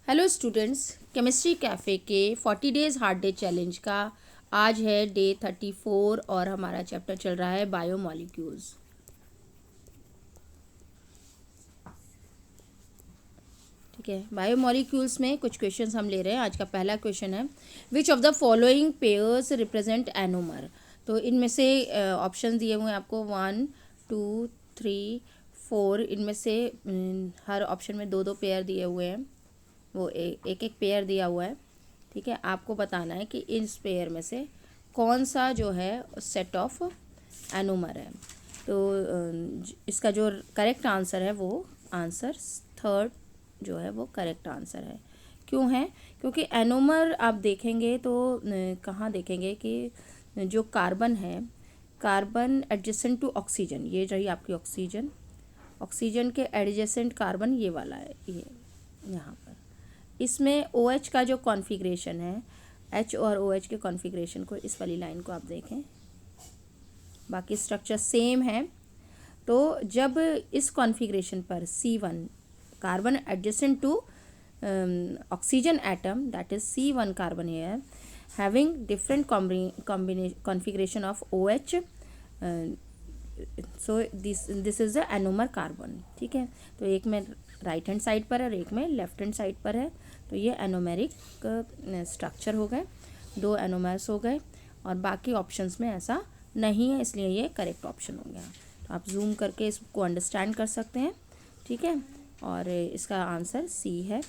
Hello students, chemistry cafe के 40 days hard day challenge का आज है डे 34 और हमारा चैप्टर चल रहा है बायोमॉलिक्यूल्स। ठीक है, बायोमॉलिक्यूल्स में कुछ क्वेश्चंस हम ले रहे हैं। आज का पहला क्वेश्चन है, which of the following pairs represent anomer. तो इनमें से ऑप्शन दिए हुए हैं आपको 1 2 3 4। इनमें से हर ऑप्शन में दो दो पेयर दिए हुए हैं, वो एक एक पेयर दिया हुआ है। ठीक है, आपको बताना है कि इस पेयर में से कौन सा जो है सेट ऑफ एनोमर है। तो इसका जो करेक्ट आंसर है वो आंसर थर्ड जो है वो करेक्ट आंसर है। क्यों है? क्योंकि एनोमर आप देखेंगे तो कहाँ देखेंगे कि जो कार्बन है, कार्बन एडजेसेंट टू ऑक्सीजन, ये रही आपकी ऑक्सीजन, ऑक्सीजन के एडजेसेंट कार्बन ये वाला है, ये यहाँ पर। इसमें OH का जो कॉन्फ़िगरेशन है, H और OH के कॉन्फ़िगरेशन को इस वाली लाइन को आप देखें, बाकी स्ट्रक्चर सेम है। तो जब इस कॉन्फ़िगरेशन पर C1 carbon adjacent to oxygen atom, that is C1 carbon here having different configuration of OH, so this is the anomer carbon. ठीक है, तो एक में राइट हैंड साइड पर है और एक में लेफ्ट हैंड साइड पर है, तो ये एनोमेरिक स्ट्रक्चर हो गए, दो एनोमर्स हो गए, और बाकी ऑप्शंस में ऐसा नहीं है, इसलिए ये करेक्ट ऑप्शन हो गया। तो आप जूम करके इसको अंडरस्टैंड कर सकते हैं। ठीक है, और इसका आंसर सी है,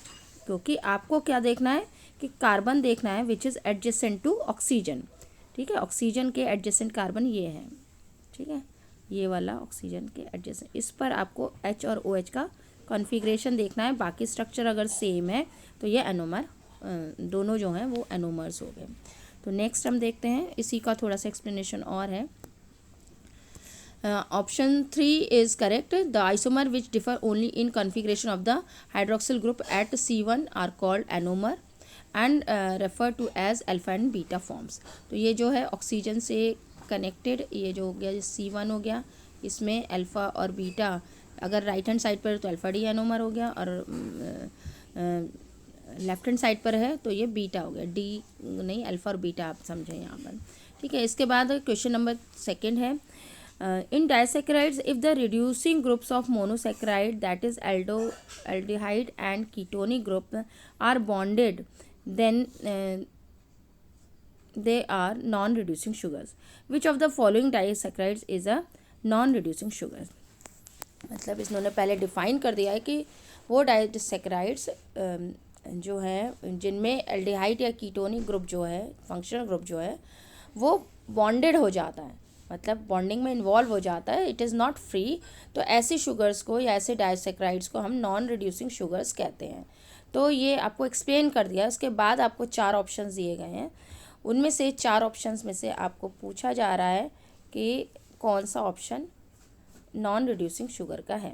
क्योंकि आपको क्या देखना है कि कार्बन देखना है which is adjacent to oxygen. ठीक है, ऑक्सीजन के एडजेसेंट कार्बन ये है। ठीक है, ये वाला ऑक्सीजन के एडजेसेंट, इस पर आपको H और OH का कॉन्फ़िगरेशन देखना है। बाकी स्ट्रक्चर अगर सेम है तो ये एनोमर, दोनों जो हैं वो एनोमर्स हो गए। तो नेक्स्ट हम देखते हैं, इसी का थोड़ा सा एक्सप्लेनेशन और है। Option 3 is correct. The isomer which differ only in configuration of the hydroxyl group at C1 are called anomer and refer to as alpha and beta forms. तो ये जो है ऑक्सीजन से कनेक्टेड, ये जो हो गया C1 हो गया, इसमें अल्फ़ा और बीटा, अगर राइट हैंड साइड पर तो अल्फ़ा डी एनोमर हो गया, और लेफ्ट हैंड साइड पर है तो ये बीटा हो गया, डी नहीं अल्फ़ा और बीटा आप समझें यहाँ पर। ठीक है, इसके बाद क्वेश्चन नंबर सेकंड है, in disaccharides if the reducing groups of monosaccharide, that is aldehyde and ketonic group, are bonded, then they are non-reducing sugars. Which of the following disaccharides is a non-reducing sugar? मतलब इन्होंने पहले define कर दिया है कि वो disaccharides जो है जिनमें एल्डिहाइड या कीटोनिक ग्रुप जो है, फंक्शनल ग्रुप जो है, वो बॉन्डेड हो जाता है, मतलब बॉन्डिंग में इन्वॉल्व हो जाता है, इट इज़ नॉट फ्री। तो ऐसी शुगर्स को या ऐसे डाइसैकेराइड्स को हम नॉन रिड्यूसिंग शुगर्स कहते हैं। तो ये आपको एक्सप्लेन कर दिया। उसके बाद आपको 4 ऑप्शंस दिए गए हैं, उनमें से 4 ऑप्शंस में से आपको पूछा जा रहा है कि कौन सा ऑप्शन नॉन रिड्यूसिंग शुगर का है।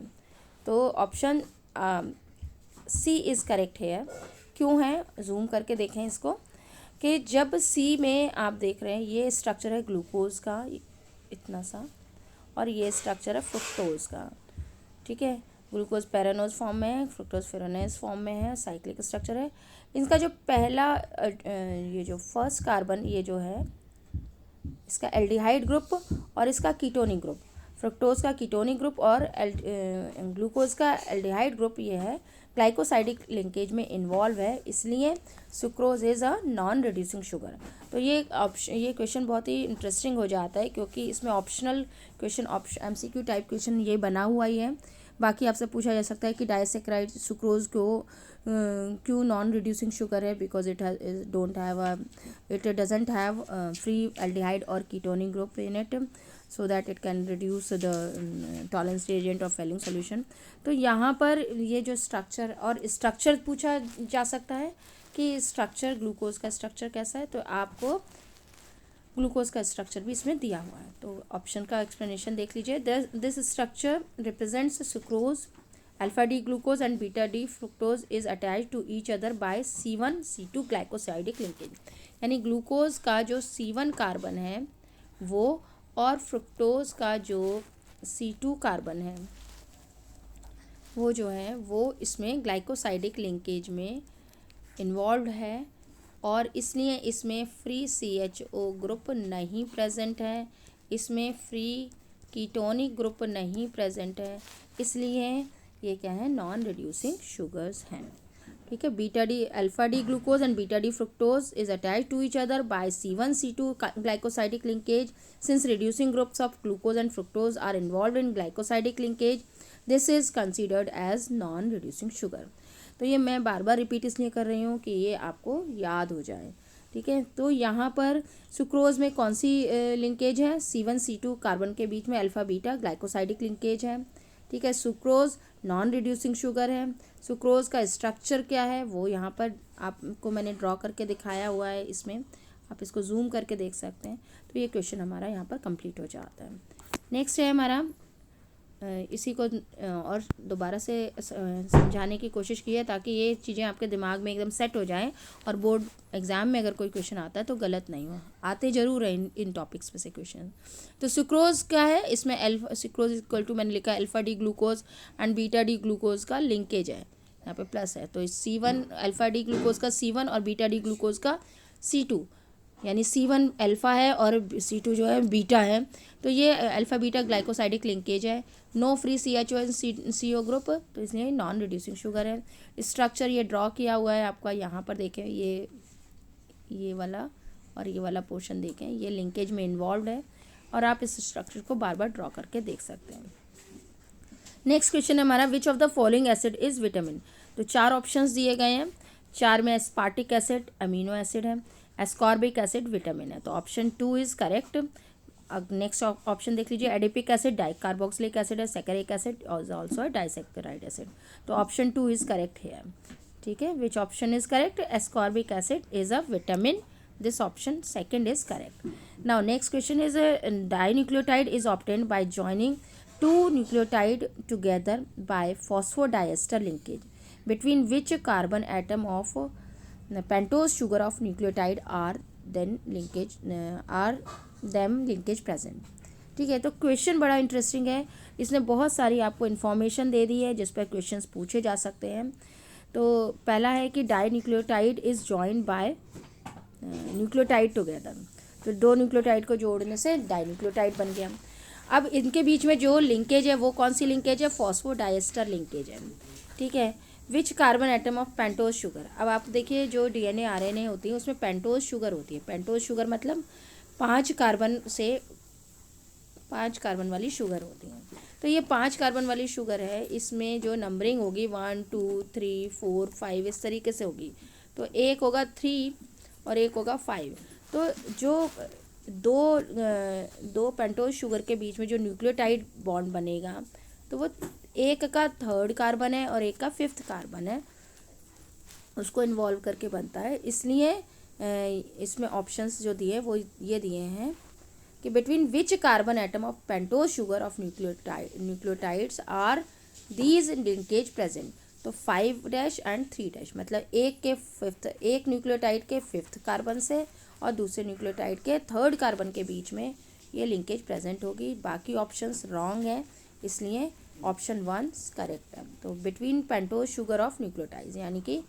तो ऑप्शन सी इज़ करेक्ट है। क्यों है? जूम करके देखें इसको, कि जब सी में आप देख रहे हैं ये स्ट्रक्चर है ग्लूकोज का इतना सा, और ये स्ट्रक्चर है फ्रुक्टोज का। ठीक है, ग्लूकोज पैरानोज फॉर्म में है, फ्रुक्टोज फेरानोज फॉर्म में है, साइक्लिक स्ट्रक्चर है। इनका जो पहला ये जो फर्स्ट कार्बन ये जो है, इसका एल्डिहाइड ग्रुप और इसका कीटोनिक ग्रुप, फ्रुक्टोज का कीटोनिक ग्रुप और ग्लूकोज का एल्डिहाइड ग्रुप ये है, ग्लाइकोसाइडिक लिंकेज में इन्वॉल्व है, इसलिए sucrose is a non reducing sugar. तो ये क्वेश्चन बहुत ही इंटरेस्टिंग हो जाता है, क्योंकि इसमें optional question, MCQ type question ये बना हुआ ही है। बाकी आपसे पूछा जा सकता है कि डाइसैकेराइड सुक्रोज को क्यों नॉन रिड्यूसिंग शुगर है, because it doesn't have free aldehyde और ketonic group in it, so that it can reduce the tolerance reagent of Fehling solution। तो यहाँ पर ये जो स्ट्रक्चर और स्ट्रक्चर पूछा जा सकता है कि स्ट्रक्चर ग्लूकोज का स्ट्रक्चर कैसा है, तो आपको ग्लूकोज का स्ट्रक्चर भी इसमें दिया हुआ है। तो ऑप्शन का एक्सप्लेनेशन देख लीजिए। This structure represents sucrose, alpha D glucose and beta D fructose is attach to each other by C1 C2 glycosidic linkage. यानी ग्लूकोज का जो C1 कार्बन है वो और फ्रुक्टोज का जो C2 कार्बन है वो जो है वो इसमें ग्लाइकोसाइडिक लिंकेज में इन्वॉल्व है और इसलिए इसमें फ्री CHO ग्रुप नहीं प्रेजेंट है, इसमें फ्री कीटोनिक ग्रुप नहीं प्रेजेंट है, इसलिए ये क्या है, नॉन रिड्यूसिंग शुगर्स हैं। ठीक है, beta D alpha D glucose and beta D fructose is attach to each other by C1C2 glycosidic linkage. Since reducing groups of glucose and fructose are involved in glycosidic linkage, this is considered as non reducing sugar. तो ये मैं बार बार repeat इसलिए कर रही हूँ कि ये आपको याद हो जाए। ठीक है, तो यहाँ पर सुक्रोज में कौन सी लिंकेज है, C1C2 कार्बन के बीच में अल्फा बीटा ग्लाइकोसाइडिक लिंकेज है। ठीक है, सुक्रोज नॉन रिड्यूसिंग शुगर है। सुक्रोज का स्ट्रक्चर क्या है वो यहाँ पर आपको मैंने ड्रॉ करके दिखाया हुआ है, इसमें आप इसको जूम करके देख सकते हैं। तो ये क्वेश्चन हमारा यहाँ पर कंप्लीट हो जाता है। नेक्स्ट है हमारा, इसी को और दोबारा से समझाने की कोशिश की है ताकि ये चीज़ें आपके दिमाग में एकदम सेट हो जाएं और बोर्ड एग्ज़ाम में अगर कोई क्वेश्चन आता है तो गलत नहीं हो, आते ज़रूर है इन टॉपिक्स पे से क्वेश्चन। तो सुक्रोज क्या है, इसमें अल्फा सुक्रोज इक्वल टू मैंने लिखा है alpha D glucose and beta D glucose का लिंकेज है, यहाँ पे प्लस है। तो C1 अल्फा डी ग्लूकोज का C1 और बीटा डी ग्लूकोज का C2, यानी C1 अल्फ़ा है और C2 जो है बीटा है। तो ये अल्फ़ा बीटा ग्लाइकोसाइडिक लिंकेज है। No free CHO and CO group, तो इसलिए नॉन रिड्यूसिंग शुगर है। स्ट्रक्चर ये ड्रॉ किया हुआ है आपका, यहाँ पर देखें ये वाला और ये वाला पोर्शन देखें, ये लिंकेज में इन्वॉल्व है और आप इस स्ट्रक्चर को बार बार ड्रॉ करके देख सकते हैं। नेक्स्ट क्वेश्चन है हमारा, विच of the following acid is vitamin. तो 4 ऑप्शंस दिए गए हैं, 4 में एस्पार्टिक एसिड अमीनो एसिड है, एस्कॉर्बिक एसिड विटामिन है। तो option 2 is correct. Next option देख लीजिए, एडिपिक एसिड डाइकार्बोक्सिलिक एसिड है, सैकरिक एसिड ऑल्सो डाइसैकेराइड एसिड। तो ऑप्शन 2 इज करेक्ट हियर। ठीक है, which option is correct, ascorbic acid is a vitamin, this option second is correct. Now next question is, dinucleotide is obtained by joining 2 nucleotide together by phosphodiester linkage, between which carbon atom of pentose sugar of nucleotide are them linkage present। ठीक है, तो question बड़ा interesting है, इसने बहुत सारी आपको information दे दी है जिस पर क्वेश्चंस पूछे जा सकते हैं। तो पहला है कि dinucleotide is joined by nucleotide together, तो 2 न्यूक्लियोटाइड को जोड़ने से डाइन्यूक्लियोटाइड बन गया। अब इनके बीच में जो लिंकेज है वो कौन सी लिंकेज है, फॉस्फोडाइएस्टर लिंकेज है। ठीक है, विच carbon atom of pentose sugar. अब आप देखिए जो DNA RNA होती है उसमें पेंटोज शुगर होती है। पेंटोज शुगर मतलब 5 कार्बन वाली शुगर होती है। तो ये 5 कार्बन वाली शुगर है, इसमें जो नंबरिंग होगी 1 2 3 4 5 इस तरीके से होगी। तो एक होगा 3 और एक होगा 5। तो जो दो पेंटोज शुगर के बीच में जो न्यूक्लियोटाइड बॉन्ड बनेगा तो वो एक का 3rd कार्बन है और एक का 5th कार्बन है, उसको इन्वॉल्व करके बनता है। इसलिए इसमें ऑप्शंस जो दिए वो ये दिए हैं कि between which carbon atom of pentose sugar of nucleotides are these linkage present. तो 5' एंड 3', मतलब एक न्यूक्लियोटाइड के 5th कार्बन से और दूसरे न्यूक्लियोटाइड के 3rd कार्बन के बीच में ये लिंकेज प्रेजेंट होगी। बाकी ऑप्शंस रॉन्ग है, इसलिए ऑप्शन 1 करेक्ट है। तो between pentose sugar of nucleotides, यानी कि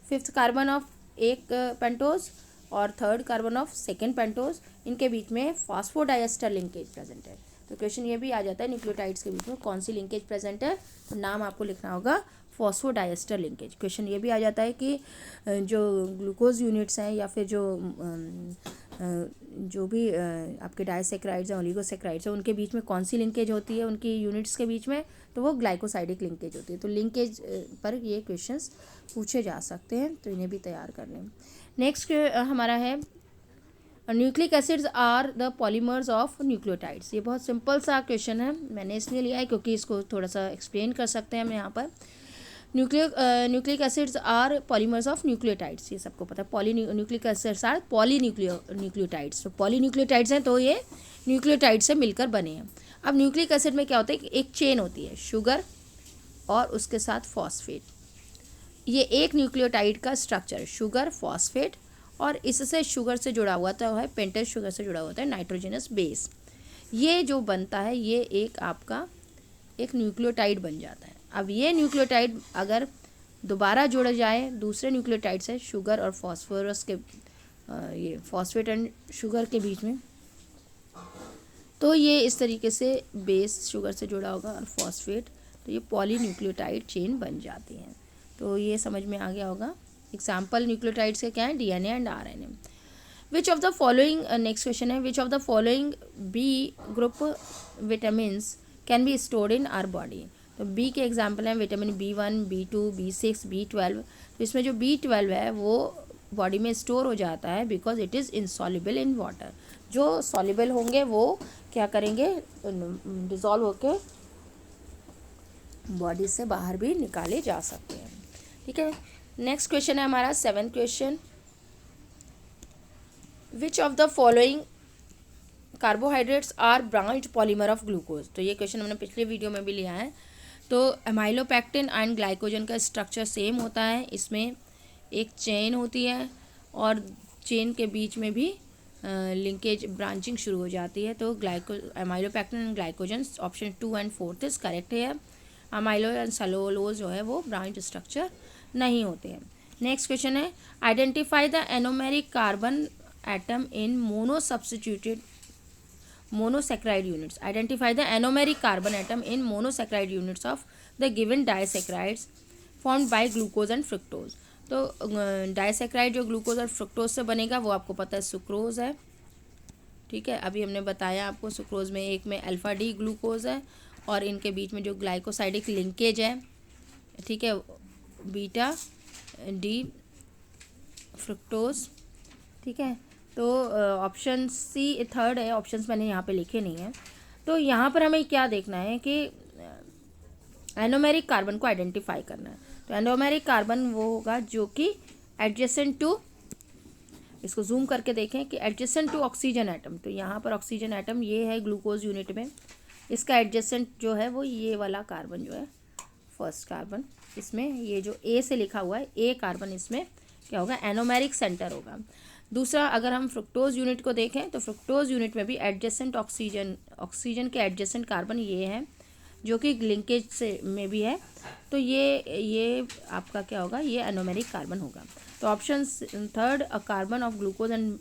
5th कार्बन ऑफ एक पेंटोज और 3rd carbon of 2nd pentose, इनके बीच में फॉस्फोडाइएस्टर लिंकेज प्रेजेंट है। तो क्वेश्चन ये भी आ जाता है न्यूक्लियोटाइड्स के बीच में कौन सी लिंकेज प्रेजेंट है, तो नाम आपको लिखना होगा फॉस्फोडाइएस्टर लिंकेज। क्वेश्चन ये भी आ जाता है कि जो ग्लूकोज यूनिट्स हैं या फिर जो भी आपके डाइसैकेराइड्स हैं, ओलिगोसैकेराइड्स हैं, उनके बीच में कौन सी लिंकेज होती है उनकी यूनिट्स के बीच में, तो वो ग्लाइकोसाइडिक लिंकेज होती है। तो लिंकेज पर ये क्वेश्चंस पूछे जा सकते हैं, तो इन्हें भी तैयार कर लें। नेक्स्ट हमारा है, nucleic acids are the polymers of nucleotides. ये बहुत सिंपल सा क्वेश्चन है, मैंने इसलिए लिया है क्योंकि इसको थोड़ा सा एक्सप्लेन कर सकते हैं हम यहाँ पर। Nucleic acids are polymers of nucleotides, ये सबको पता है। न्यूक्लिक एसिड्स आर न्यूक्लियोटाइड्स, तो पॉलीन्यूक्लियोटाइड्स हैं तो ये न्यूक्लियोटाइड से मिलकर बने हैं। अब न्यूक्लिक एसिड में क्या होता है कि एक चेन होती है, शुगर और उसके साथ फॉस्फेट। ये एक न्यूक्लियोटाइड का स्ट्रक्चर, शुगर फॉस्फेट, और इससे शुगर से जुड़ा हुआ तो है, पेंटोज शुगर से जुड़ा होता है नाइट्रोजनस बेस। ये जो बनता है ये एक आपका एक न्यूक्लियोटाइड बन जाता है। अब ये न्यूक्लियोटाइड अगर दोबारा जोड़ा जाए दूसरे न्यूक्लियोटाइड से शुगर और फॉस्फोरस के ये फॉस्फेट एंड शुगर के बीच में, तो ये इस तरीके से बेस शुगर से जुड़ा होगा और फॉस्फेट, तो ये पॉलीन्यूक्लियोटाइड चेन बन जाती हैं। तो ये समझ में आ गया होगा। एग्जाम्पल न्यूक्लियोटाइड्स के क्या हैं, DNA and RNA. Which of the following, next question है, which of the following B group vitamins can be stored in our body. तो बी के एग्जाम्पल हैं vitamin B1, B2, B6, B12। तो इसमें जो B12 है वो बॉडी में स्टोर हो जाता है because it is insoluble in water. जो सॉल्युबल होंगे वो क्या करेंगे, डिज़ोल्व होकर बॉडी से बाहर भी निकाले जा सकते हैं। ठीक है, नेक्स्ट क्वेश्चन है हमारा 7th question, which of the following carbohydrates are branched polymer of glucose. तो ये क्वेश्चन हमने पिछले वीडियो में भी लिया है। तो एमाइलोपेक्टिन एंड ग्लाइकोजन का स्ट्रक्चर सेम होता है, इसमें एक चेन होती है और चेन के बीच में भी लिंकेज ब्रांचिंग शुरू हो जाती है। तो amylopectin and glycogen option 2 and 4 is correct है। अमाइलो एंड सेलुलोज जो है वो ब्रांच स्ट्रक्चर नहीं होते हैं। नेक्स्ट क्वेश्चन है, identify the anomeric carbon atom in monosaccharide units. Identify the anomeric carbon atom in monosaccharide units of the given disaccharides formed by glucose and fructose. तो disaccharide जो glucose और fructose से बनेगा वो आपको पता है सुक्रोज है। ठीक है, अभी हमने बताया आपको सुक्रोज में एक में अल्फा डी ग्लूकोज है और इनके बीच में जो ग्लाइकोसाइडिक लिंकेज है, ठीक है, बीटा डी फ्रुक्टोज। ठीक है, तो ऑप्शन सी थर्ड है, ऑप्शंस मैंने यहाँ पे लिखे नहीं हैं। तो यहाँ पर हमें क्या देखना है कि एनोमेरिक कार्बन को आइडेंटिफाई करना है। तो एनोमेरिक कार्बन वो होगा जो कि एडजेसेंट टू, इसको जूम करके देखें कि एडजेसेंट टू ऑक्सीजन एटम। तो यहाँ पर ऑक्सीजन एटम ये है ग्लूकोज यूनिट में, इसका एडजेसेंट जो है वो ये वाला कार्बन जो है फर्स्ट कार्बन, इसमें ये जो ए से लिखा हुआ है ए कार्बन, इसमें क्या होगा, एनोमेरिक सेंटर होगा। दूसरा, अगर हम फ्रुक्टोज यूनिट को देखें तो फ्रुक्टोज यूनिट में भी एडजेसेंट ऑक्सीजन के एडजेसेंट कार्बन ये है जो कि लिंकेज से में भी है। तो ये आपका क्या होगा, ये एनोमेरिक कार्बन होगा। तो option third, a carbon of glucose and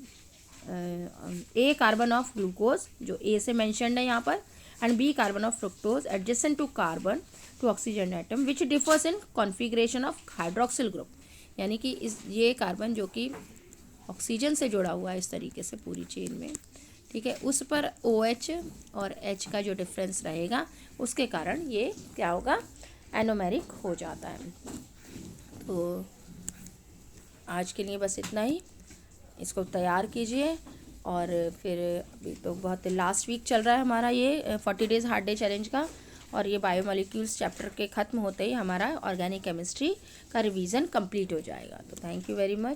A carbon of glucose जो ए से मैंशनड है यहाँ पर, and B carbon of fructose adjacent to carbon to oxygen atom which differs in configuration of hydroxyl group. यानी कि ये carbon जो कि ऑक्सीजन से जुड़ा हुआ है इस तरीके से पूरी चेन में, ठीक है, उस पर OH और H का जो डिफरेंस रहेगा उसके कारण ये क्या होगा, एनोमेरिक हो जाता है। तो आज के लिए बस इतना ही, इसको तैयार कीजिए। और फिर अभी तो बहुत लास्ट वीक चल रहा है हमारा ये 40 डेज़ हार्ड डे चैलेंज का, और ये बायोमोलिक्यूल्स चैप्टर के ख़त्म होते ही हमारा ऑर्गेनिक केमिस्ट्री का रिवीजन कंप्लीट हो जाएगा। तो थैंक यू वेरी मच।